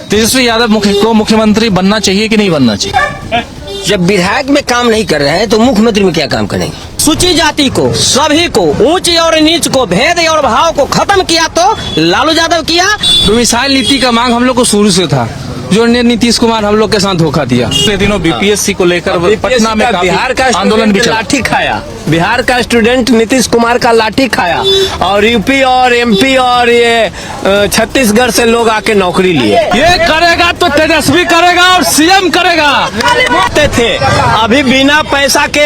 तेजस्वी यादव को मुख्यमंत्री बनना चाहिए कि नहीं बनना चाहिए? जब विधायक में काम नहीं कर रहे हैं तो मुख्यमंत्री में क्या काम करेंगे? सूची जाति को, सभी को, ऊंच और नीच को, भेद और भाव को खत्म किया तो लालू यादव किया। मिसाइल नीति का मांग हम लोग को शुरू से था, जो नीतीश कुमार हम लोग के साथ धोखा दिया। पिछले दिनों बीपीएससी को लेकर पटना में बिहार का आंदोलन भी चला। लाठी खाया, बिहार का स्टूडेंट नीतीश कुमार का लाठी खाया और यूपी और एमपी और ये छत्तीसगढ़ से लोग आके नौकरी लिए। ये करेगा तो तेजस्वी करेगा और सीएम करेगा। थे अभी बिना पैसा के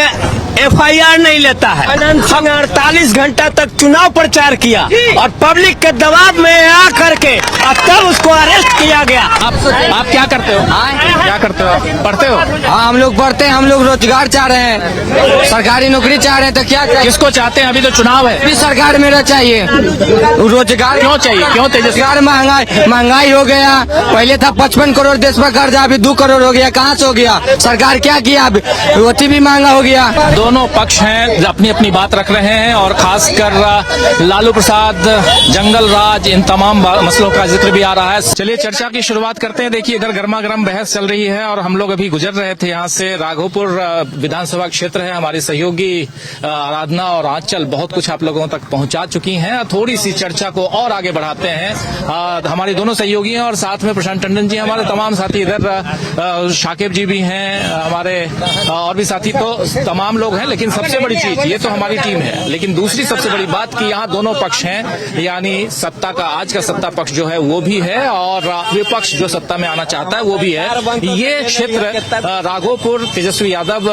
एफआईआर नहीं लेता है। 48 घंटा तक चुनाव प्रचार किया और पब्लिक के दबाव में आ करके और तब उसको अरेस्ट किया गया। आप क्या करते हो? क्या करते हो आप? पढ़ते हो? हाँ, हम लोग पढ़ते हैं, हम लोग रोजगार चाह रहे हैं, सरकारी नौकरी चाह रहे हैं। तो क्या करें? किसको चाहते हैं? अभी तो चुनाव है। अभी सरकार मेरा चाहिए, रोजगार क्यों चाहिए? क्यों तेजस्वी? महंगाई हो गया। पहले था 55 करोड़ देश पर कर्जा, अभी 2 करोड़ हो गया। कहाँ से हो गया? सरकार क्या किया? रोटी भी महंगा हो गया। दोनों पक्ष हैं, अपनी अपनी बात रख रहे हैं और खासकर लालू प्रसाद, जंगल राज, इन तमाम मसलों का जिक्र भी आ रहा है। चलिए चर्चा की शुरुआत करते हैं। देखिए इधर गर्मा गर्म बहस चल रही है और हम लोग अभी गुजर रहे थे यहाँ से। राघोपुर विधानसभा क्षेत्र है। हमारी सहयोगी आराधना और आंचल बहुत कुछ आप लोगों तक पहुंचा चुकी हैं। थोड़ी सी चर्चा को और आगे बढ़ाते हैं। हमारी दोनों सहयोगी हैं और साथ में प्रशांत टंडन जी, हमारे तमाम साथी इधर, शाकिब जी भी हैं, हमारे और भी साथी, तो तमाम लोग हैं। लेकिन सबसे बड़ी चीज, ये तो हमारी टीम है, लेकिन दूसरी सबसे बड़ी बात कि यहाँ दोनों पक्ष हैं, यानी सत्ता का, आज का सत्ता पक्ष जो है वो भी है और विपक्ष जो सत्ता में आना चाहता है वो भी है। ये क्षेत्र राघोपुर, तेजस्वी यादव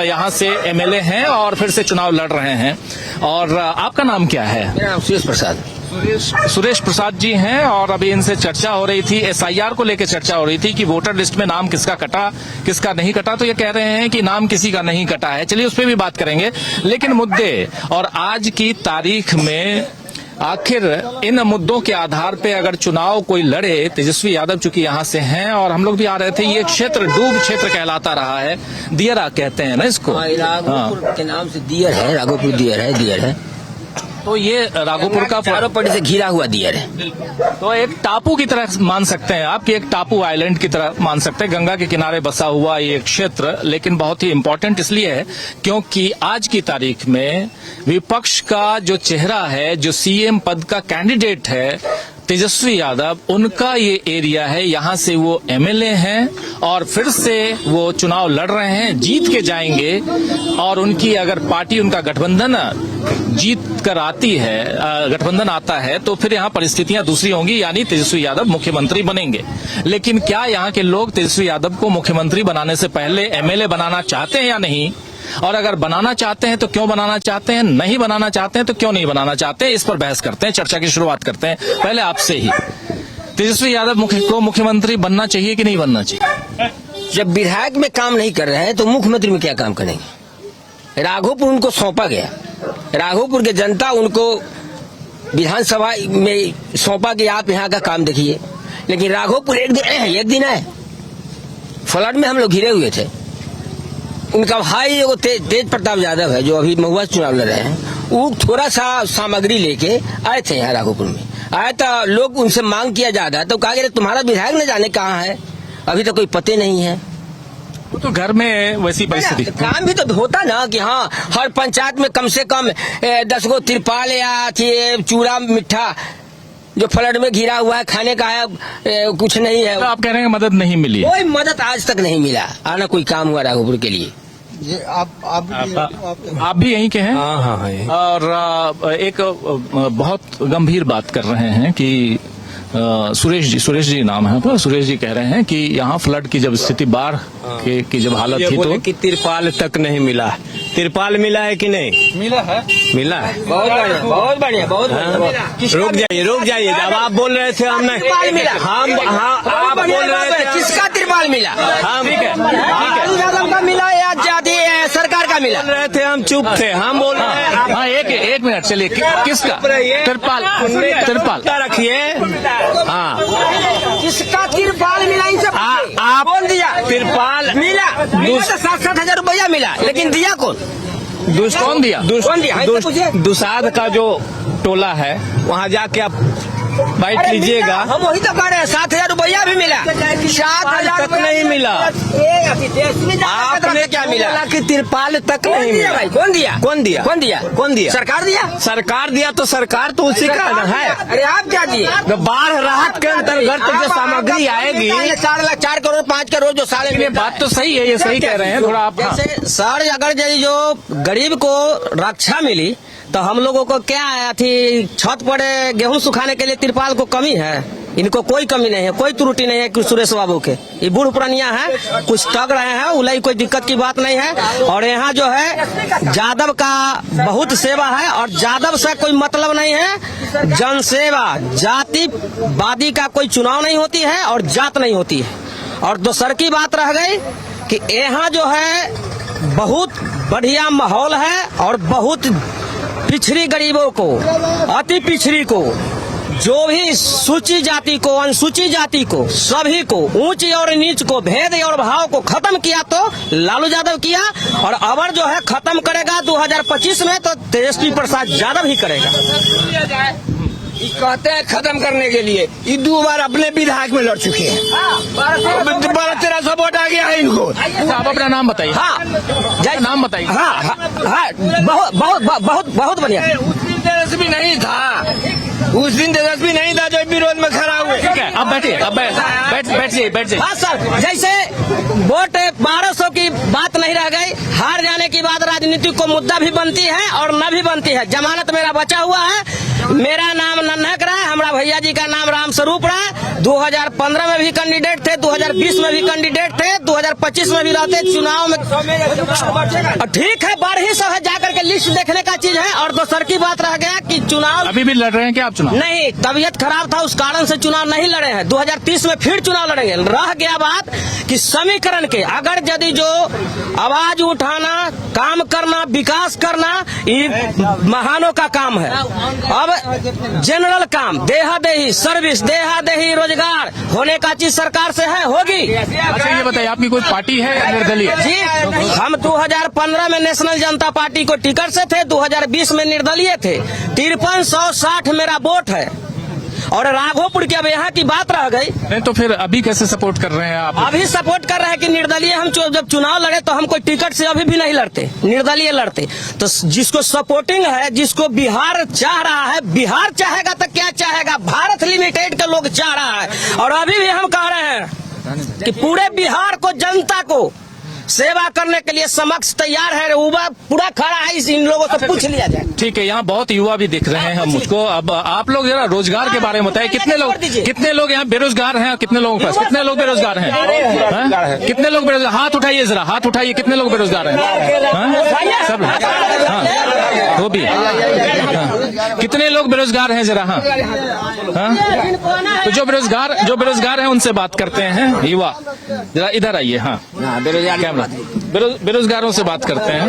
यहाँ से एमएलए हैं और फिर से चुनाव लड़ रहे हैं। और आपका नाम क्या है? सुरेश प्रसाद। सुरेश प्रसाद जी हैं और अभी इनसे चर्चा हो रही थी, एसआईआर को लेकर चर्चा हो रही थी कि वोटर लिस्ट में नाम किसका कटा, किसका नहीं कटा। तो ये कह रहे हैं कि नाम किसी का नहीं कटा है। चलिए उस पर भी बात करेंगे। लेकिन मुद्दे और आज की तारीख में आखिर इन मुद्दों के आधार पे अगर चुनाव कोई लड़े, तेजस्वी यादव चूंकि यहाँ से हैं और हम लोग भी आ रहे थे, ये क्षेत्र डूब क्षेत्र कहलाता रहा है। दियरा कहते हैं ना इसको। राघोपुर के नाम से दियर है, राघोपुर दियर है। तो ये राघोपुर का चारों पट्टी से घिरा हुआ दियर है। तो एक टापू की तरह मान सकते हैं आप, कि एक टापू आइलैंड की तरह मान सकते हैं, गंगा के किनारे बसा हुआ ये क्षेत्र। लेकिन बहुत ही इम्पोर्टेंट इसलिए है क्योंकि आज की तारीख में विपक्ष का जो चेहरा है, जो सीएम पद का कैंडिडेट है तेजस्वी यादव, उनका ये एरिया है। यहाँ से वो एमएलए हैं और फिर से वो चुनाव लड़ रहे हैं, जीत के जाएंगे। और उनकी अगर पार्टी, उनका गठबंधन जीत कर आती है, गठबंधन आता है, तो फिर यहाँ परिस्थितियां दूसरी होंगी, यानी तेजस्वी यादव मुख्यमंत्री बनेंगे। लेकिन क्या यहाँ के लोग तेजस्वी यादव को मुख्यमंत्री बनाने से पहले एमएलए बनाना चाहते हैं या नहीं? और अगर बनाना चाहते हैं तो क्यों बनाना चाहते हैं, नहीं बनाना चाहते हैं तो क्यों नहीं बनाना चाहते हैं? इस पर बहस करते हैं, चर्चा की शुरुआत करते हैं। पहले आपसे ही, तेजस्वी यादव को मुख्यमंत्री बनना चाहिए कि नहीं बनना चाहिए? जब विधायक में काम नहीं कर रहे हैं तो मुख्यमंत्री में क्या काम करेंगे? राघोपुर उनको सौंपा गया, राघोपुर की जनता उनको विधानसभा में सौंपा कि आप यहाँ का काम देखिए। लेकिन राघोपुर एक दिन है, फ्लड में हम लोग घिरे हुए थे। उनका भाई एगो तेज प्रताप यादव है जो अभी महुआ चुनाव लड़ रहे हैं, वो थोड़ा सा सामग्री लेके आए थे यहाँ राघोपुर में। आया तो लोग उनसे मांग किया जा रहा, तो कहा गया तुम्हारा विधायक न जाने कहाँ है, अभी तो कोई पते नहीं है। तो घर में वैसी परिस्थिति, काम भी तो होता ना कि हाँ हर पंचायत में कम से कम 10 गो तिरपाल या चूड़ा मिठा जो फ्लड में घिरा हुआ है, खाने का है, कुछ नहीं है। तो आप कह रहे हैं मदद नहीं मिली? कोई मदद आज तक नहीं मिला, आना कोई काम हुआ राघोपुर के लिए। ये आप भी यहीं के हैं? हाँ। और एक बहुत गंभीर बात कर रहे हैं कि सुरेश जी नाम है, तो सुरेश जी कह रहे हैं कि यहाँ फ्लड की जब स्थिति, बाढ़ की जब हालत थी तो कि तिरपाल तक नहीं मिला। तिरपाल मिला है कि नहीं? मिला है। बहुत बढ़िया। रुक जाइए। अब आप बोल रहे थे हम नहीं, आप बोल रहे थे किसका तिरपाल मिला? हम यादव का मिला या जाति सरकार का मिला? बोल रहे थे, हम चुप थे। हम बोल रहे हैं। हाँ, एक मिनट चलिए, किसका तिरपाल रखिए। हाँ, किसका तिरपाल मिला? इनसे आप कौन दिया? तिरपाल मिला 7,000 रुपया मिला, लेकिन दिया कौन? कौन दिया? दुसाद का जो टोला है, वहाँ जाके आप बाइट लीजिएगा। हम वही तो कह रहे हैं, 7,000 रुपया भी मिला, 7,000 तक नहीं मिला। आपने क्या मिला कि तिरपाल तक कौन नहीं दिया मिला। भाई? कौन दिया? कौन दिया? कौन दिया? कौन दिया? सरकार दिया। सरकार दिया तो सरकार तो उसी का है। अरे आप क्या दिए? तो बाढ़ राहत के अंतर्गत जो सामग्री आएगी, 4 लाख 4 करोड़ 5 करोड़ जो साले ये बात तो सही है, ये सही कह रहे हैं। थोड़ा आप जैसे सर, अगर जो गरीब को रक्षा मिली तो हम लोगों को क्या है, थी छत पर गेहूं सुखाने के लिए तिरपाल को कमी है? इनको कोई कमी नहीं है, कोई त्रुटि नहीं है कि सुरेश बाबू के। ये बूढ़ पुरानिया है, कुछ टग रहे हैं, उलाई कोई दिक्कत की बात नहीं है। और यहाँ जो है यादव का बहुत सेवा है और यादव से कोई मतलब नहीं है। जनसेवा, जातिवादी का कोई चुनाव नहीं होती है और जात नहीं होती है। और दूसर की बात रह गई कि यहाँ जो है बहुत बढ़िया माहौल है और बहुत पिछड़ी गरीबों को, अति पिछड़ी को, जो भी सूची जाति को, अनुसूची जाति को, सभी को, ऊंच और नीच को, भेद और भाव को खत्म किया तो लालू यादव किया। और अबर जो है खत्म करेगा 2025 में तो तेजस्वी प्रसाद यादव ही करेगा। कहते हैं खत्म करने के लिए, ये 2 बार अपने विधायक में लड़ चुके हैं। 12-13 वोट आ गया है इनको। अच्छा, आप अपना नाम बताइए। हाँ, जय नाम बताइए। हाँ, बहुत बहुत बहुत बहुत बढ़िया। उस दिन तेजस्वी नहीं था, उस दिन तेजस्वी नहीं था जो विरोध में खड़ा हुए। ठीक है, अब बैठिए, अब बैठ जाइए। हाँ सर, जैसे वोट 1200 की बात नहीं रह गई, हार जाने की बात राजनीति को मुद्दा भी बनती है और न भी बनती है। जमानत मेरा बचा हुआ है, मेरा नाम नन्हक रहा है, हमारा भैया जी का नाम राम स्वरूप रहा। 2015 में भी कैंडिडेट थे, 2020 में भी कैंडिडेट थे, 2025 में भी रहते चुनाव में। ठीक है, बाढ़ ही सब है, जाकर के लिस्ट देखने का चीज है। और दूसर की बात रह गया कि चुनाव अभी भी लड़ रहे हैं क्या आप चुनाव? नहीं, तबीयत खराब था उस कारण से चुनाव नहीं लड़े हैं। 2030 में फिर चुनाव लड़ेंगे। रह गया बात कि समीकरण के, अगर यदि जो आवाज उठाना, काम करना, विकास करना, ये महानों का काम है। अब जनरल काम, देहादेही सर्विस, देहादेही रोजगार होने का चीज सरकार से है, होगी। अच्छा, ये बताइए, आपकी कोई पार्टी है या निर्दलीय? जी, हम 2015 में नेशनल जनता पार्टी को टिकट से थे, 2020 में निर्दलीय थे। 5360 मेरा वोट है। और राघोपुर की अब यहाँ की बात रह गई। नहीं तो फिर अभी कैसे सपोर्ट कर रहे हैं आप? अभी सपोर्ट कर रहे हैं कि निर्दलीय। हम जब चुनाव लड़े तो हम कोई टिकट से अभी भी नहीं लड़ते, निर्दलीय लड़ते। तो जिसको सपोर्टिंग है, जिसको बिहार चाह रहा है, बिहार चाहेगा तो क्या चाहेगा, भारत लिमिटेड के लोग चाह रहा है। और अभी भी हम कह रहे हैं कि पूरे बिहार को, जनता को सेवा करने के लिए समक्ष तैयार है। युवा पूरा खड़ा है, इन लोगों से पूछ लिया जाए। ठीक है, यहाँ बहुत युवा भी दिख रहे हैं हम मुझको। अब आप लोग जरा रोजगार के बारे में बताइए, कितने लोग यहाँ बेरोजगार हैं और कितने लोगों के पास, कितने लोग बेरोजगार हैं? कितने लोग बेरोजगार? हाथ उठाइए जरा, हाथ उठाइए, कितने लोग बेरोजगार हैं? सब, हाँ, वो भी। कितने लोग बेरोजगार हैं जरा? हाँ, तो जो बेरोजगार हैं उनसे बात करते हैं। युवा जरा इधर आइए। हाँ, बेरोजगारों से बात करते हैं।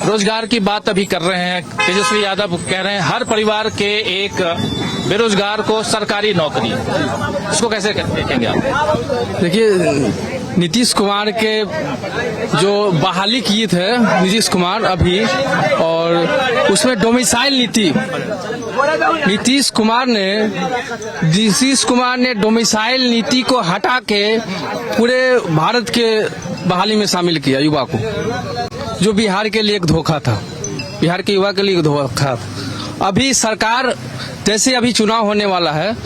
रोजगार की बात अभी कर रहे हैं। तेजस्वी यादव कह रहे हैं हर परिवार के एक बेरोजगार को सरकारी नौकरी। इसको कैसे देखेंगे आप? देखिए, नीतीश कुमार के जो बहाली किए थे नीतीश कुमार अभी, और उसमें डोमिसाइल नीति, नीतीश कुमार ने डोमिसाइल नीति को हटा के पूरे भारत के बहाली में शामिल किया युवा को, जो बिहार के लिए एक धोखा था, बिहार के युवा के लिए एक धोखा था। अभी सरकार, जैसे अभी चुनाव होने वाला है,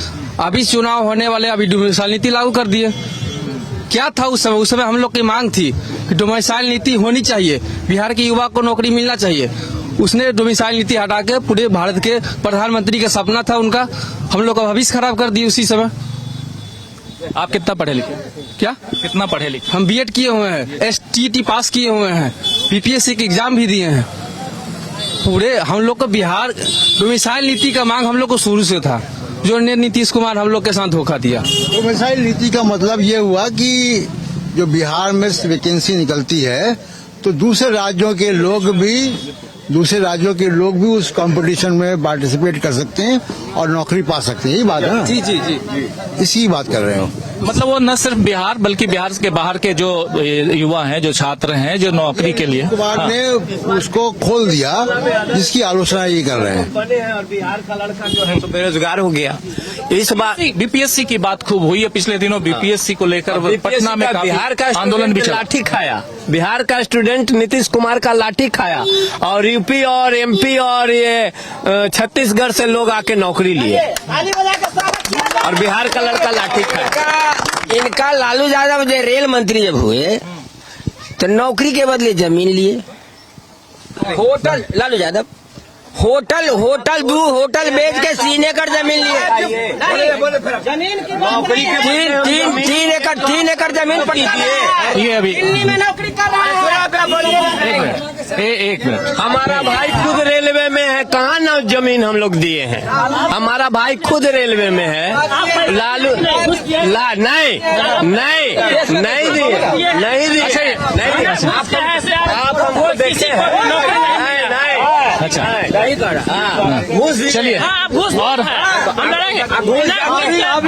अभी डोमिसाइल नीति लागू कर दिए। क्या था उस समय हम लोग की मांग थी कि डोमिसाइल नीति होनी चाहिए, बिहार के युवा को नौकरी मिलना चाहिए। उसने डोमिसाइल नीति हटा के पूरे भारत के प्रधानमंत्री का सपना था उनका, हम लोग का भविष्य खराब कर दिए उसी समय। आप कितना पढ़े लिखे? क्या कितना पढ़े लिखे? हम बीएड किए हुए हैं, STT पास किए हुए हैं, BPSC के एग्जाम भी दिए हैं। पूरे हम लोग को बिहार डोमिसाइल नीति का मांग हम लोग को शुरू से था, जो नीतीश कुमार हम लोग के साथ धोखा दिया। डोमिसाइल नीति का मतलब ये हुआ कि जो बिहार में वैकेंसी निकलती है तो दूसरे राज्यों के लोग भी उस कंपटीशन में पार्टिसिपेट कर सकते हैं और नौकरी पा सकते हैं। यही बात है ना? जी जी जी, इसी बात कर रहे हो। मतलब वो न सिर्फ बिहार बल्कि बिहार के बाहर के जो युवा हैं, जो छात्र हैं, जो नौकरी के लिए कुमार ने उसको खोल दिया, जिसकी आलोचना ये कर रहे हैं। बने हैं और बिहार का लड़का जो है तो बेरोजगार हो गया। इस बार बीपीएससी की बात खूब हुई है पिछले दिनों। बीपीएससी को लेकर पटना में काफी बिहार का आंदोलन भी चला। लाठी खाया, बिहार का स्टूडेंट नीतीश कुमार का लाठी खाया और यूपी और एमपी और ये छत्तीसगढ़ से लोग आके नौकरी लिए और बिहार का लड़का लाठी खाया। इनका लालू यादव जो रेल मंत्री जब हुए तो नौकरी के बदले जमीन लिए। Hotel Lalu Yadav hotel hotel बेच के 3 एकड़ जमीन लिए। नौकरी के 3 एकड़ जमीन पट्टा दिए। ये अभी दिल्ली में नौकरी कर रहा है। एक मिनट हमारा भाई खुद रेलवे में है, कहाँ ना जमीन हम लोग दिए हैं। हमारा भाई खुद रेलवे में है। लालू नहीं दिए। आप हमको देखे हैं। अच्छा नहीं करा। चलिए और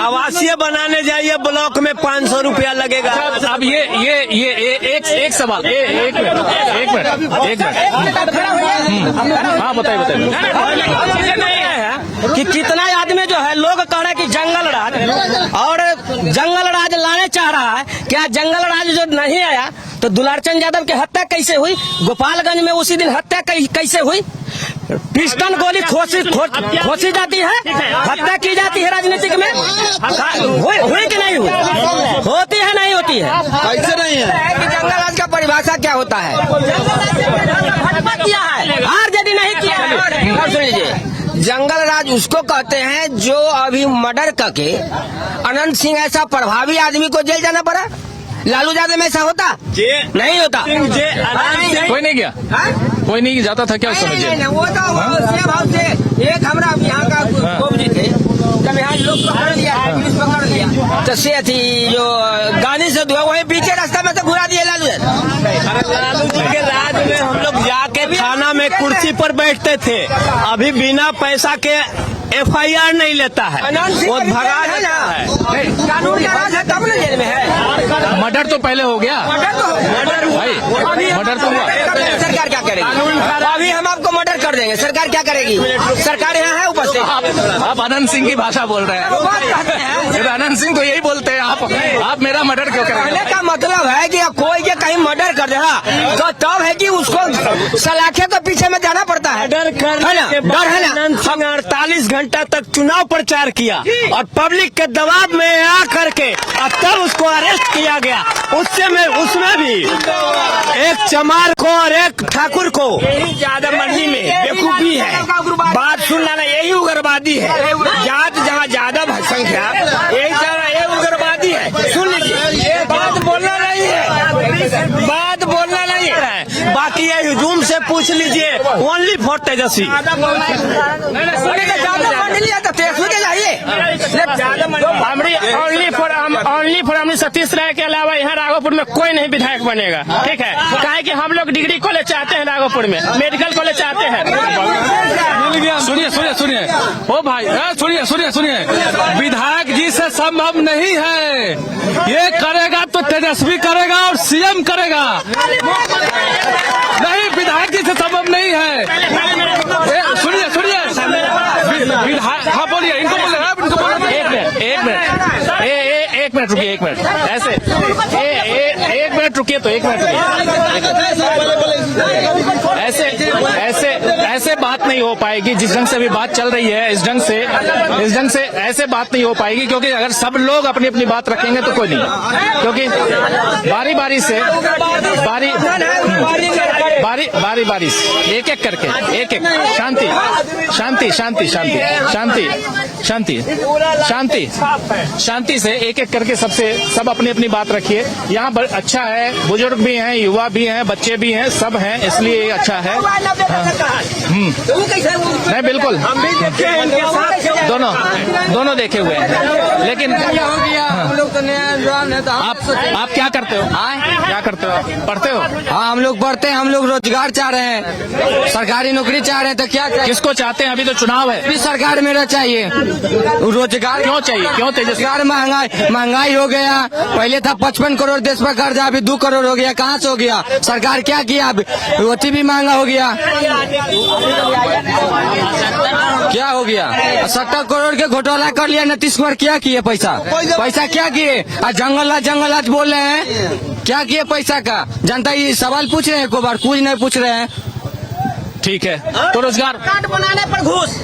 आवासीय बनाने जाइए ब्लॉक में 500 रुपया लगेगा। अब ये एक सवाल एक मिनट हाँ बताइए कि कितना आदमी जो है लोग कह रहे हैं कि जंगल राज और जंगल राज लाने चाह रहा है। क्या जंगल राज जो नहीं आया तो दुलारचंद यादव की हत्या कैसे हुई? गोपालगंज में उसी दिन हत्या कैसे हुई? पिस्टन गोली खोसी जाती है, हत्या की जाती है राजनीतिक में। हुई कि नहीं हुई? होती है नहीं होती है? ऐसे नहीं है कि जंगल राज का परिभाषा क्या होता है? किया है हार यदि नहीं किया है। अब सुन लीजिए, जंगल राज उसको कहते हैं जो अभी मर्डर करके अनंत सिंह ऐसा प्रभावी आदमी को जेल जाना पड़ा। लालू यादव में ऐसा होता नहीं होता। कोई नहीं गया, कोई नहीं जाता था क्या समझिए? नहीं, वो तो सेम हाउस से एक हमारा यहाँ का गोप जी थे, जब यहाँ लोग पकड़ लिया, पुलिस पकड़ लिया तो से थी जो गाड़ी से धुआ वही पीछे रास्ता में से घुरा दिए लालू यादव। लालू जी के राज में हम लोग जाके थाना में कुर्सी पर बैठते थे। अभी बिना पैसा के FIR नहीं लेता है, वो भगा देता है। कानून का राज है तब ना जेल में है। मर्डर तो पहले हो गया। मर्डर तो हुआ। सरकार क्या करेगी? अभी हम आपको मर्डर कर देंगे, सरकार क्या करेगी? सरकार यहाँ है उपस्थित। आप अनंत सिंह की भाषा बोल रहे हैं। अनंत सिंह तो यही बोलते हैं। आप मेरा मर्डर क्यों करेंगे? कहने का मतलब है कि कोई के कहीं मर्डर कर रहा तो तब है कि उसको सलाखे के पीछे में जाना पड़ता है। डर है ना। हम 48 घंटा तक चुनाव प्रचार किया और पब्लिक के दबाव में आ करके और तब उसको अरेस्ट किया गया। उसमें भी एक चमार को और एक ठाकुर को ज्यादा मंडी में बेवकूफी है। बात सुनना ना, यही उग्रवादी है। जात जहाँ ज्यादा संख्या यही ये उग्रवादी है। सुन लीजिए, बात बोलना नहीं है, बात बोलना नहीं है। बाकी ये हुजूम से पूछ लीजिए, only for Tejashwi. Only for हमने सतीश राय के अलावा यहाँ राघोपुर में कोई नहीं विधायक बनेगा। ठीक है, काहे कि हम लोग डिग्री कॉलेज चाहते हैं, राघोपुर में मेडिकल कॉलेज चाहते हैं। सुनिए ओ भाई, सुनिए विधायक जी से संभव नहीं है। ये करेगा तो तेजस्वी करेगा और CM करेगा, नहीं विधायक जी से संभव नहीं है। सुनिए विधायक, हाँ बोलिए, इनको बोलिए। एक मिनट रुकिए, एक मिनट ऐसे एक मिनट रुकिए तो एक मिनट ऐसे बात नहीं हो पाएगी। जिस ढंग से अभी बात चल रही है इस ढंग से ऐसे बात नहीं हो पाएगी, क्योंकि अगर सब लोग अपनी अपनी बात रखेंगे तो कोई नहीं, क्योंकि बारी बारी से एक एक करके एक शांति से एक एक करके सब अपनी अपनी बात रखिए। यहाँ अच्छा है, बुजुर्ग भी हैं, युवा भी हैं, बच्चे भी हैं, सब हैं, इसलिए अच्छा है। नहीं बिल्कुल, हम भी देखे हैं, दोनों देखे हुए हैं, लेकिन हो गया हम लोग तो आप क्या करते हो? क्या करते हो? आप पढ़ते हो? हाँ, हम लोग पढ़ते हैं, हम लोग रोजगार चाह रहे हैं, सरकारी नौकरी चाह रहे हैं, तो क्या चाहिए? किसको चाहते हैं? अभी तो चुनाव है। भी सरकार मेरा चाहिए रोजगार। क्यों चाहिए? क्यों तेजस्वी? रोजगार महंगाई हो गया, पहले था 55 करोड़ देश पर कर्जा, अभी 2 करोड़ हो गया, कहाँ से हो गया? सरकार क्या किया? अब रोटी भी महंगा हो गया, क्या हो गया? 70 करोड़ के घोटाला कर लिया नीतीश कुमार, क्या किए? पैसा क्या किए? जंगल आज बोल रहे हैं, क्या किए पैसा का? जनता ये सवाल पूछ रहे हैं, को बार कुछ नहीं पूछ रहे हैं। ठीक है, तो रोजगार कार्ड बनाने पर घूस,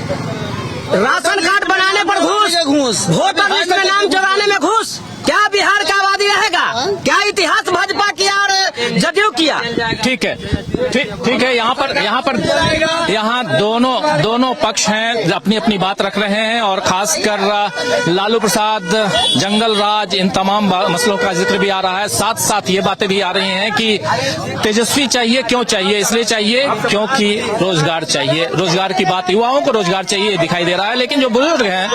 राशन कार्ड बनाने पर घूस, वोटर लिस्ट में नाम जुड़ाने में घूस। क्या बिहार का आबादी रहेगा? क्या इतिहास भाजपा किया और जदयू किया? ठीक है, ठीक है। यहाँ दोनों पक्ष हैं, अपनी अपनी बात रख रहे हैं, और खासकर लालू प्रसाद, जंगल राज, इन तमाम मसलों का जिक्र भी आ रहा है। साथ साथ ये बातें भी आ रही हैं कि तेजस्वी चाहिए। क्यों चाहिए? इसलिए चाहिए क्योंकि रोजगार चाहिए। रोजगार की बात, युवाओं को रोजगार चाहिए दिखाई दे रहा है। लेकिन जो बुजुर्ग हैं,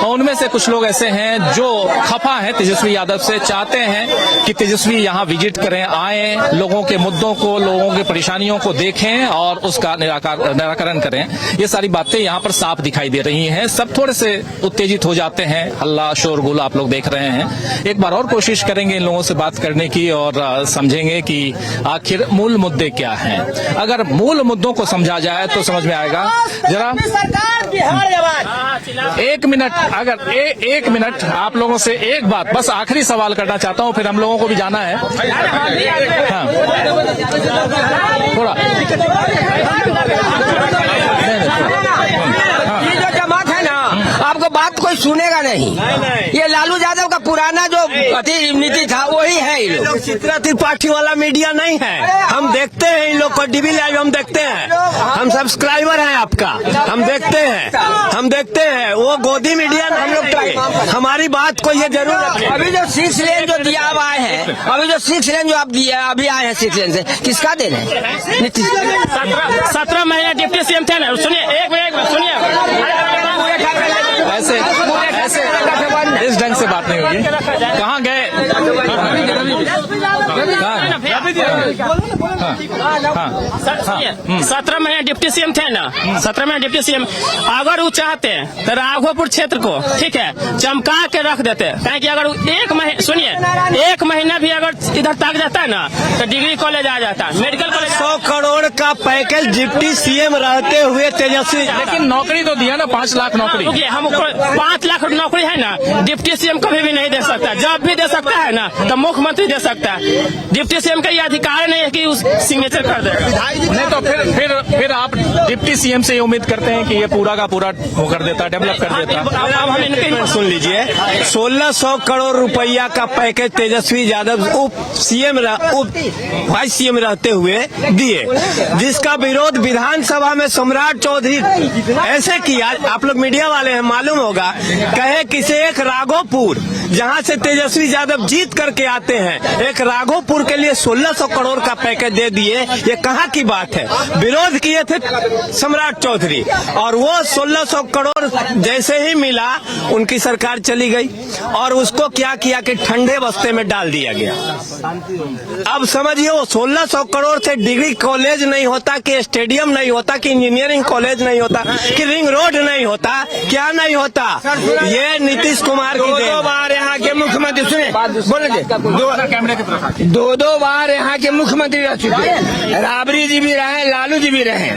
उनमें से कुछ लोग ऐसे हैं जो खफा हैं तेजस्वी यादव से, चाहते हैं कि तेजस्वी यहाँ विजिट करें, आए, लोगों के मुद्दों को, लोगों की परेशानियों को देखें और उसका निराकरण करें। ये सारी बातें यहाँ पर साफ दिखाई दे रही हैं। सब थोड़े से उत्तेजित हो जाते हैं, हल्ला शोरगुल आप लोग देख रहे हैं। एक बार और कोशिश करेंगे इन लोगों से बात करने की और समझेंगे कि आखिर मूल मुद्दे क्या हैं। अगर मूल मुद्दों को समझा जाए तो समझ में आएगा। जरा सरकार बिहार आबाद, एक मिनट, अगर एक मिनट आप लोगों से एक बात, बस आखिरी सवाल करना चाहता हूं, फिर हम लोगों को भी जाना है। हाँ, थोड़ा ये जो जमात है ना, आपको बात कोई सुनेगा नहीं। ये लालू यादव का पुराना जो नीति था वही है। ये लोग चित्रा त्रिपाठी वाला मीडिया नहीं है। हम देखते हैं इन लोग को, डीवी लाइव हम देखते हैं, हम सब्सक्राइबर हैं आपका, हम देखते हैं वो गोदी मीडिया हम लोग। हमारी बात को ये जरूर रखें। अभी जो 6 लेन जो दिया अब आए हैं, अभी जो 6 लेन जो आप दिया अभी आए हैं 6 लेन से, किसका देना है? नीतीश। 17 महीना डिप्टी सीएम थे ना। सुनिए, एक मिनट सुनिए, ऐसे इस ढंग से बात नहीं होगी। कहाँ गए? सुनिए, 17 महीना डिप्टी सीएम थे ना, 17 महीना डिप्टी सीएम। अगर वो चाहते तो राघोपुर क्षेत्र को, ठीक है, चमका के रख देते। कि अगर 1 महीना भी अगर इधर तक जाता है ना, तो डिग्री कॉलेज आ जाता, मेडिकल कॉलेज। 100 करोड़ का पैकेज डिप्टी सीएम रहते हुए तेजस्वी, लेकिन नौकरी तो दिया ना, 5 लाख नौकरी। हमको 5 लाख नौकरी है ना, डिप्टी सीएम कभी भी नहीं दे सकता। जब भी दे सकता है ना, तो मुख्यमंत्री दे सकता है। डिप्टी सीएम का ये अधिकार नहीं है कि उस सिग्नेचर कर दे। नहीं तो फिर आप डिप्टी सीएम से उम्मीद करते हैं कि ये पूरा का पूरा वो कर देता, डेवलप कर देता। अब हम इनके सुन लीजिए, 1600 करोड़ रुपया का पैकेज तेजस्वी यादव उप वाइस सीएम रहते हुए दिए, जिसका विरोध विधानसभा में सम्राट चौधरी ऐसे किया। आप लोग मीडिया वाले हैं, मालूम होगा, कहे किसी एक राघोपुर, जहां से तेजस्वी यादव जीत करके आते हैं, एक राघोपुर के लिए 1600 करोड़ का पैकेज दे दिए। ये कहाँ की बात है? विरोध किए थे सम्राट चौधरी, और वो 1600 करोड़ जैसे ही मिला उनकी सरकार चली गई, और उसको क्या किया कि ठंडे बस्ते में डाल दिया गया। अब समझिए, वो 1600 करोड़ से डिग्री कॉलेज नहीं होता, कि स्टेडियम नहीं होता, कि इंजीनियरिंग कॉलेज नहीं होता, कि रिंग रोड नहीं होता, क्या नहीं होता? ये नीतीश कुमार की दो बार यहाँ के मुख्यमंत्री, सुने बोलेंगे, दो बार यहाँ के मुख्यमंत्री रह चुके हैं। राबड़ी जी भी रहे, लालू जी भी रहे,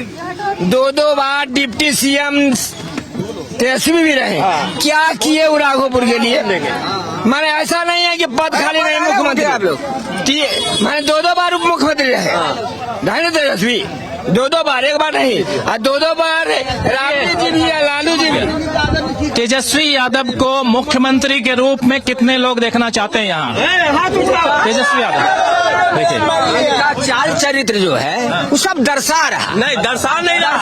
2 बार डिप्टी सीएम तेजस्वी भी रहे। क्या किए वो राघोपुर के लिए? माने ऐसा नहीं है कि पद खाली नहीं, मुख्यमंत्री आप लोग मैंने 2 बार उप मुख्यमंत्री रहे तेजस्वी, 2 बार, 1 बार नहीं, 2 बार राबड़ी जी भी है, लालू जी भी। तेजस्वी यादव को मुख्यमंत्री के रूप में कितने लोग देखना चाहते हैं यहाँ? तेजस्वी यादव देखिए, चाल चरित्र जो है वो सब दर्शा रहा, नहीं दर्शा नहीं रहा।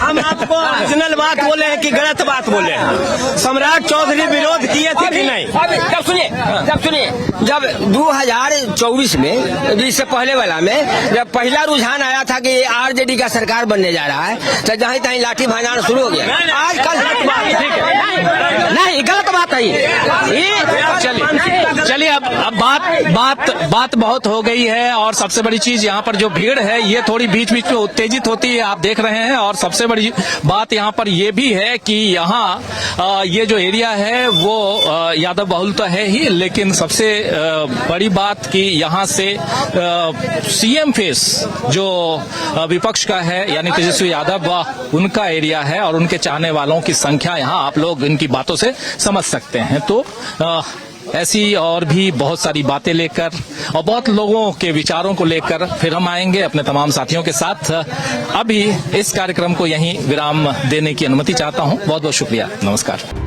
हम आपको ओरिजिनल बात बोले हैं कि गलत बात बोले हैं? सम्राट चौधरी विरोध किए थे कि नहीं? जब सुनिए, जब 2024 में, इससे पहले वाला में, जब पहला रुझान आया था कि आरजेडी का सरकार बनने जा रहा है, तो जहीं तहीं लाठी भांजाना शुरू हो गया। आजकल नहीं, गलत बात है ये। चलिए अब बात बहुत हो गई है और सबसे बड़ी चीज यहाँ पर जो भीड़ है ये थोड़ी बीच बीच में उत्तेजित होती है, आप देख रहे हैं। और सबसे बड़ी बात यहाँ पर ये भी है कि यहाँ ये जो एरिया है वो यादव बहुल तो है ही, लेकिन सबसे बड़ी बात कि यहाँ से सीएम फेस जो विपक्ष का है यानी तेजस्वी यादव उनका एरिया है और उनके चाहने वालों की संख्या यहाँ आप लोग इनकी बातों से समझ सकते हैं। तो ऐसी और भी बहुत सारी बातें लेकर और बहुत लोगों के विचारों को लेकर फिर हम आएंगे अपने तमाम साथियों के साथ। अभी इस कार्यक्रम को यहीं विराम देने की अनुमति चाहता हूं। बहुत बहुत शुक्रिया, नमस्कार।